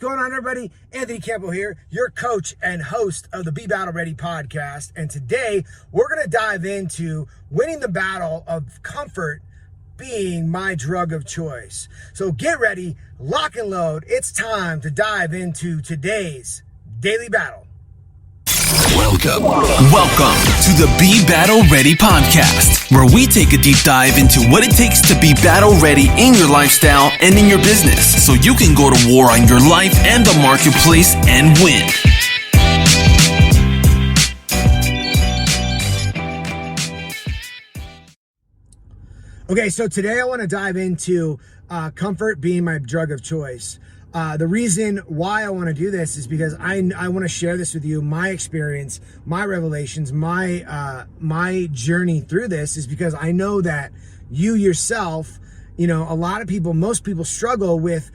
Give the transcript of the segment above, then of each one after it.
going on, everybody? Anthony Campbell here, your coach and host of the Be Battle Ready podcast. And today we're going to dive into winning the battle of comfort being my drug of choice. So get ready, lock and load. It's time to dive into today's daily battle. Welcome to the Be Battle Ready podcast, where we take a deep dive into what it takes to be battle ready in your lifestyle and in your business, so you can go to war on your life and the marketplace and win. Okay, so today I want to dive into comfort being my drug of choice. The reason why I want to do this is because I want to share this with you, my experience, my revelations, my journey through this is because I know that you yourself, a lot of people, most people struggle with,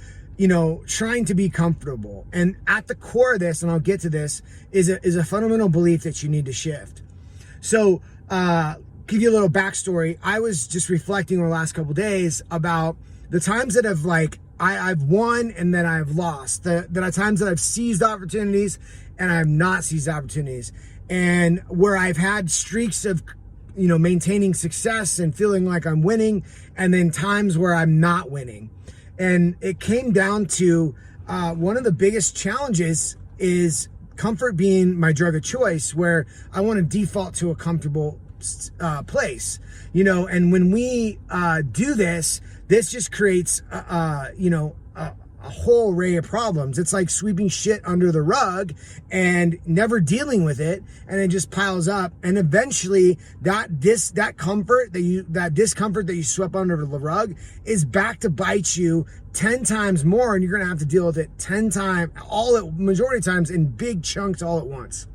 trying to be comfortable. And at the core of this, and I'll get to this, is a fundamental belief that you need to shift. So, give you a little backstory. I was just reflecting over the last couple of days about the times that I've won and then I've lost. There are times that I've seized opportunities and I have not seized opportunities. And where I've had streaks of, maintaining success and feeling like I'm winning, and then times where I'm not winning. And it came down to one of the biggest challenges is comfort being my drug of choice, where I want to default to a comfortable place, and when we do this just creates a whole array of problems. It's like sweeping shit under the rug and never dealing with it, and it just piles up, and eventually that discomfort that you swept under the rug is back to bite you 10 times more, and you're gonna have to deal with it 10 times, majority of times in big chunks all at once.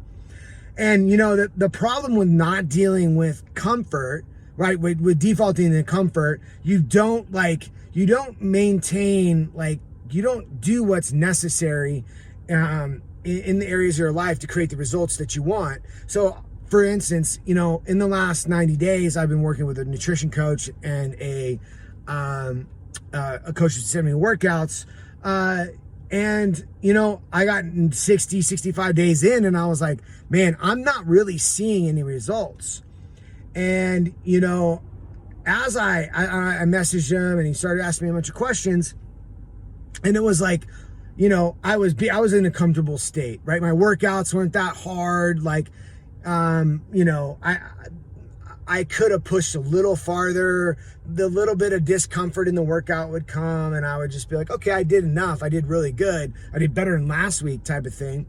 And the problem with not dealing with comfort, right, with defaulting to comfort, you don't maintain, you don't do what's necessary in the areas of your life to create the results that you want. So for instance, in the last 90 days, I've been working with a nutrition coach and a coach who sent me workouts, and, I got 60, 65 days in, and I was like, man, I'm not really seeing any results. And, as I messaged him, and he started asking me a bunch of questions, and it was like, I was in a comfortable state, right? My workouts weren't that hard. I could have pushed a little farther. The little bit of discomfort in the workout would come, and I would just be like, okay, I did enough. I did really good. I did better than last week, type of thing.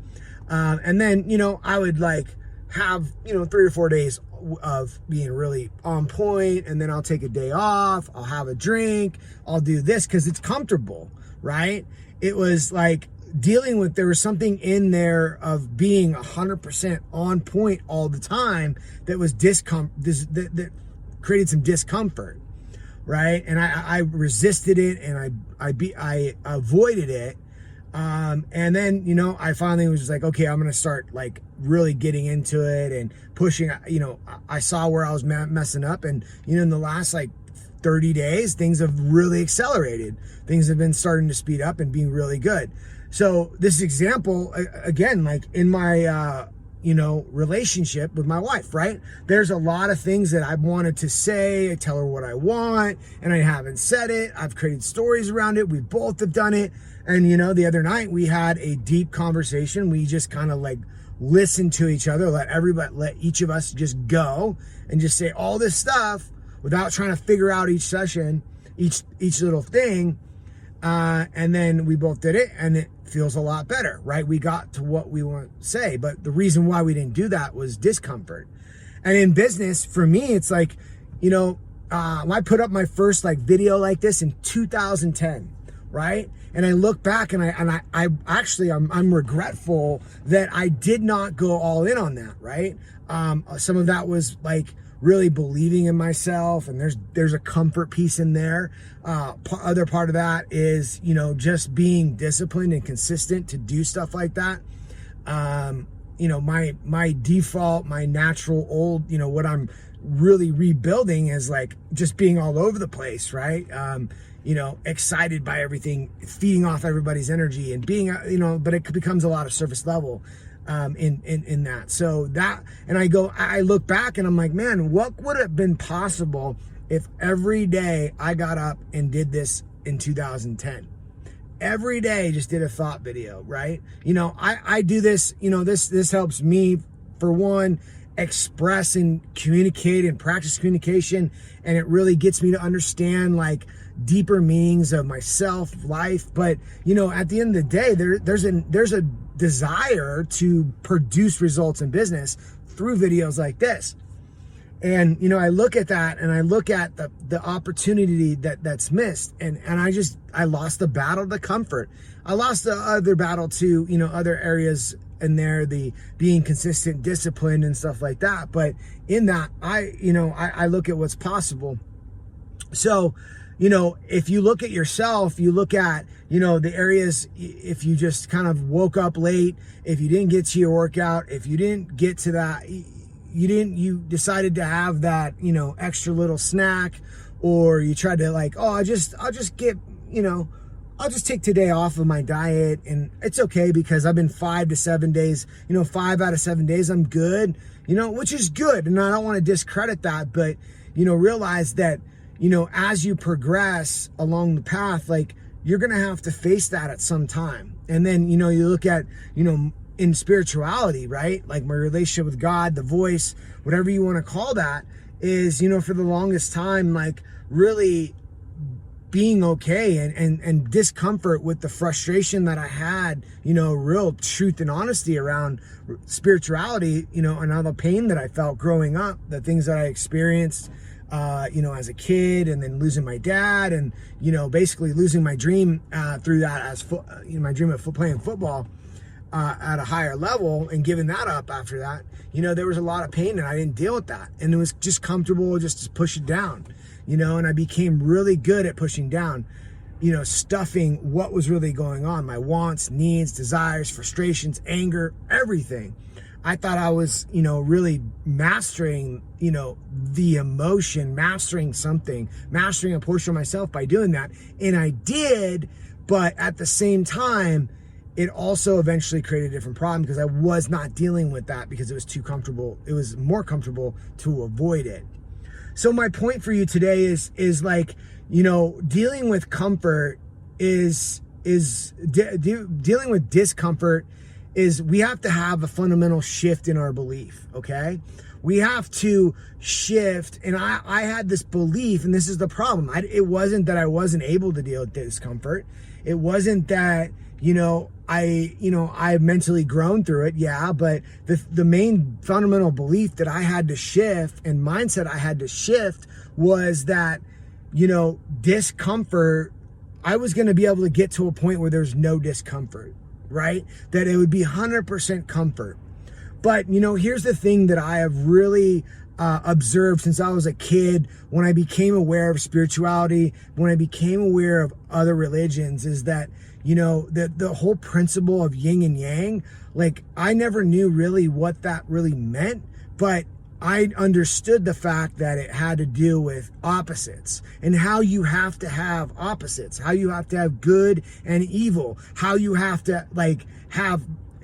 And then, I would have, 3 or 4 days of being really on point, and then I'll take a day off. I'll have a drink. I'll do this because it's comfortable, right? It was like there was something in there of being 100% on point all the time that was that created some discomfort, right? And I resisted it, and I avoided it. And then, I finally was just like, okay, I'm going to start really getting into it and pushing. I saw where I was messing up, and, in the last 30 days, things have really accelerated. Things have been starting to speed up and being really good. So this example, again, in my, relationship with my wife, right? There's a lot of things that I've wanted to say. I tell her what I want, and I haven't said it. I've created stories around it. We both have done it. And, the other night we had a deep conversation. We just kind of listened to each other, let each of us just go and just say all this stuff without trying to figure out each session, each little thing. And then we both did it, and it feels a lot better, right? We got to what we want to say, but the reason why we didn't do that was discomfort. And in business, for me, it's I put up my first video like this in 2010, right? And I look back, and I'm regretful that I did not go all in on that, right? Some of that was really believing in myself, and there's a comfort piece in there. Other part of that is, just being disciplined and consistent to do stuff like that. My default, my natural old, what I'm really rebuilding is just being all over the place, right? excited by everything, feeding off everybody's energy and being, but it becomes a lot of surface level in that. So that, and I look back and I'm like, man, what would have been possible if every day I got up and did this in 2010? Every day just did a thought video, right? I do this, this helps me, for one, express and communicate and practice communication, and it really gets me to understand like deeper meanings of myself, life. But at the end of the day, there's a desire to produce results in business through videos like this. And I look at that, and I look at the opportunity that's missed, and I lost the battle to comfort. I lost the other battle to other areas in there, the being consistent, disciplined, and stuff like that. But in that, I look at what's possible. So if you look at yourself, you look at the areas, if you just kind of woke up late, if you didn't get to your workout, if you didn't get to that, you decided to have that, extra little snack, or you tried to like, oh, I'll just take today off of my diet, and it's okay because I've been 5 to 7 days, 5 out of 7 days, I'm good, which is good. And I don't want to discredit that, but, realize that, as you progress along the path, like you're going to have to face that at some time. And then, you look at, in spirituality, right? Like my relationship with God, the voice, whatever you want to call that, is, for the longest time, like really being okay and discomfort with the frustration that I had, real truth and honesty around spirituality, and all the pain that I felt growing up, the things that I experienced, as a kid, and then losing my dad, and, basically losing my dream through that as my dream of playing football at a higher level, and giving that up after that. There was a lot of pain, and I didn't deal with that. And it was just comfortable just to push it down, and I became really good at pushing down, stuffing what was really going on, my wants, needs, desires, frustrations, anger, everything. I thought I was, really mastering, the emotion, mastering something, mastering a portion of myself by doing that. And I did, but at the same time, it also eventually created a different problem because I was not dealing with that because it was too comfortable. It was more comfortable to avoid it. So my point for you today is like, dealing with comfort dealing with discomfort is we have to have a fundamental shift in our belief, okay? We have to shift, and I had this belief, and this is the problem. It wasn't that I wasn't able to deal with discomfort. It wasn't that, I've mentally grown through it, yeah, but the main fundamental belief that I had to shift and mindset I had to shift was that, discomfort, I was going to be able to get to a point where there's no discomfort, right? That it would be 100% comfort. But, here's the thing that I have really observed since I was a kid, when I became aware of spirituality, when I became aware of other religions, is that, the whole principle of yin and yang, like I never knew really what that really meant, but I understood the fact that it had to do with opposites and how you have to have opposites, how you have to have good and evil, how you have to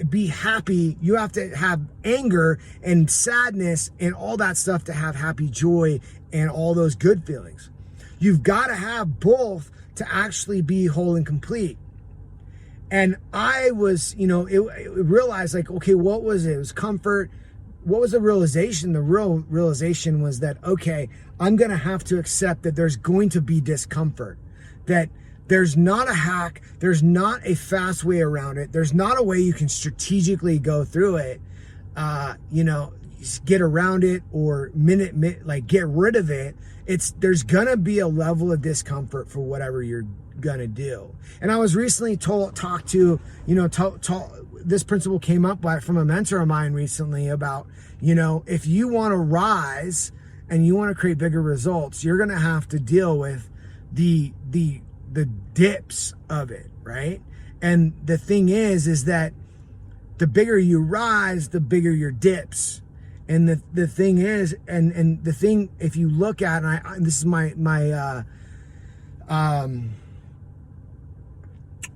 be happy, you have to have anger and sadness and all that stuff to have happy joy and all those good feelings. You've got to have both to actually be whole and complete. And I was, it realized like, okay, what was it? It was comfort. What was the realization? The real realization was that, okay, I'm going to have to accept that there's going to be discomfort, that there's not a hack. There's not a fast way around it. There's not a way you can strategically go through it, get around it or get rid of it. There's going to be a level of discomfort for whatever you're going to do. And I was recently talked to, this principle came up from a mentor of mine recently about, if you want to rise and you want to create bigger results, you're going to have to deal with the dips of it, right? And the thing is that the bigger you rise, the bigger your dips. And the thing is, and the thing, if you look at, and this is my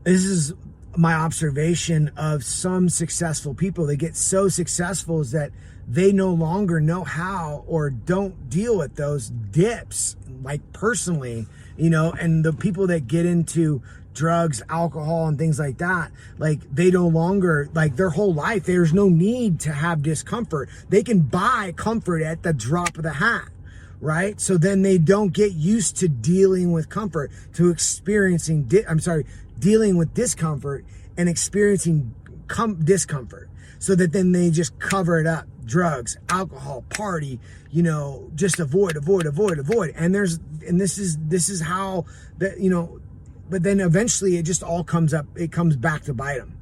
this is my observation of some successful people. They get so successful is that they no longer know how or don't deal with those dips, like personally, and the people that get into drugs, alcohol, and things like that, like they no longer, like their whole life, there's no need to have discomfort. They can buy comfort at the drop of the hat, right? So then they don't get used to dealing with comfort, to experiencing, dealing with discomfort and experiencing discomfort. So that then they just cover it up. Drugs, alcohol, party, just avoid. And this is how that, but then eventually it just all comes back to bite them.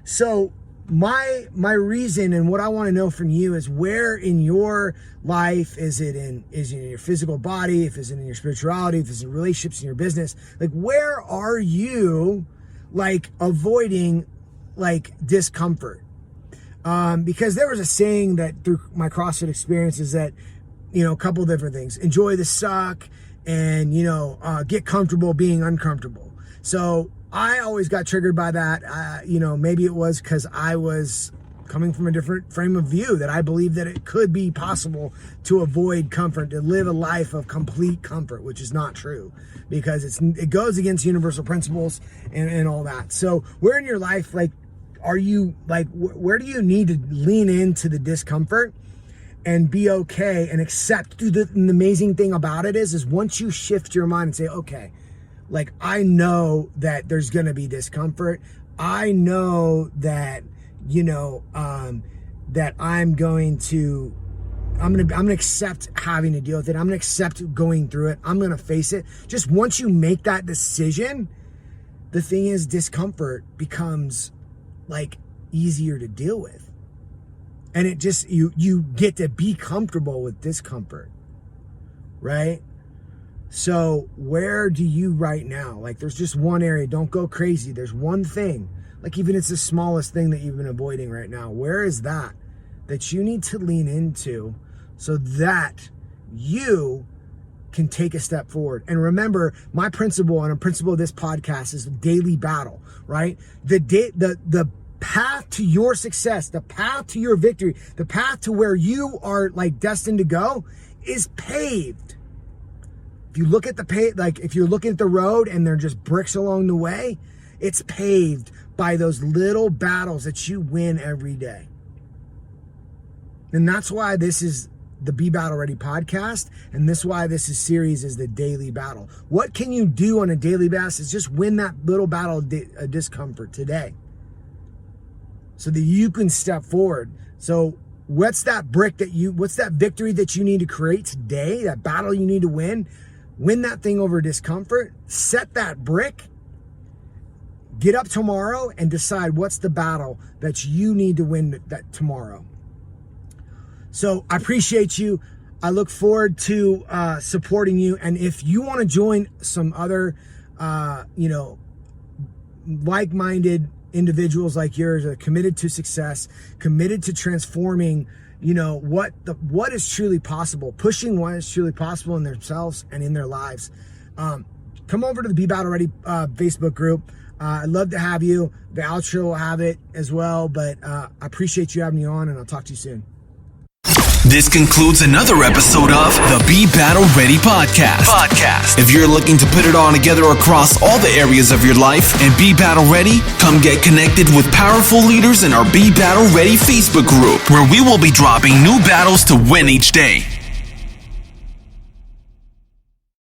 So my reason and what I want to know from you is, where in your life is it in your physical body, if it's in your spirituality, if it's in relationships, in your business, like where are you like avoiding like discomfort? Because there was a saying that through my CrossFit experience is that, a couple of different things: enjoy the suck and, get comfortable being uncomfortable. So I always got triggered by that. Maybe it was because I was coming from a different frame of view, that I believe that it could be possible to avoid comfort, to live a life of complete comfort, which is not true, because it goes against universal principles and all that. So where in your life, like, are you like, where do you need to lean into the discomfort and be okay and accept? Dude, the amazing thing about it is once you shift your mind and say, okay, like I know that there's going to be discomfort. I know that, that I'm going to accept having to deal with it. I'm going to accept going through it. I'm going to face it. Just once you make that decision, the thing is, discomfort becomes like easier to deal with, and it just you get to be comfortable with discomfort, right? So where do you right now, like there's just one area, don't go crazy, there's one thing, like even it's the smallest thing that you've been avoiding right now, where is that you need to lean into so that you can take a step forward? And remember, my principle and a principle of this podcast is daily battle, right? The path to your success, the path to your victory, the path to where you are like destined to go is paved. If you look at if you're looking at the road and they're just bricks along the way, it's paved by those little battles that you win every day. And that's why this is the Be Battle Ready podcast, and this is why this series is the daily battle. What can you do on a daily basis is just win that little battle of discomfort today, so that you can step forward. So what's that victory that you need to create today, that battle you need to win that thing over discomfort, set that brick, get up tomorrow and decide what's the battle that you need to win that tomorrow. So I appreciate you. I look forward to supporting you. And if you want to join some other, like-minded individuals like yours that are committed to success, committed to transforming, what is truly possible, pushing what is truly possible in themselves and in their lives, come over to the Be Battle Ready Facebook group. I'd love to have you. The outro will have it as well. But I appreciate you having me on, and I'll talk to you soon. This concludes another episode of the Be Battle Ready podcast. If you're looking to put it all together across all the areas of your life and be battle ready, come get connected with powerful leaders in our Be Battle Ready Facebook group, where we will be dropping new battles to win each day.